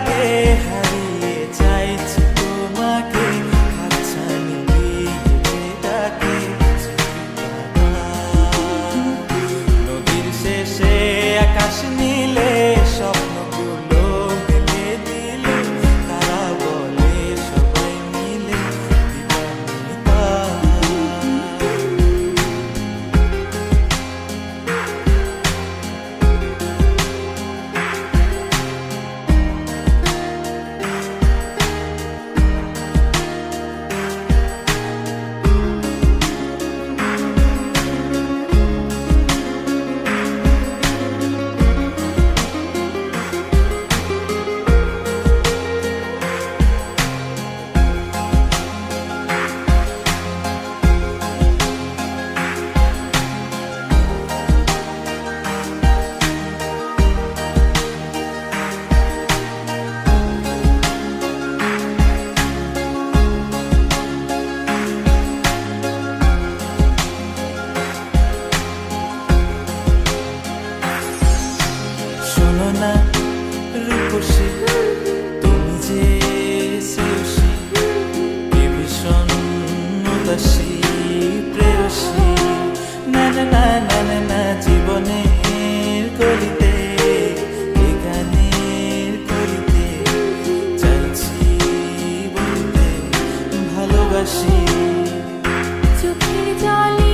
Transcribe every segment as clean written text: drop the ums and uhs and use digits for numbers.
লাগে হারিয়ে চাইছি তোমাকে হাতছানি দিয়ে ডাকে নদীর শেষে আকাশ নীলে স্বপ্নগুলো দিলে দিলে তারা বলে সবাই মিলে দিবানিতা না রূপসী তুমি যে শ্রেয়সী কে ভীষণ উদাসী প্রেয়সী না না না না না না জীবনের কলিতে এ গানের কলিতে চাইছি বলতে ভালোবাসি চোখের জলে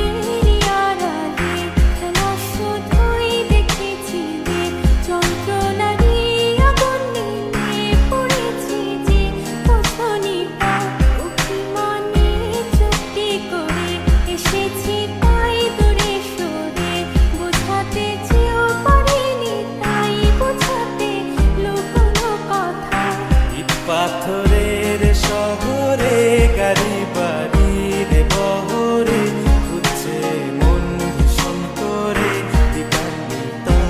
পাথরের শহরে গাড়ি বাড়ির বহরে খুঁজছে মন ভীষণ করে দিবানিতা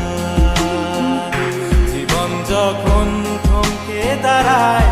জীবন যখন থমকে দাঁড়ায়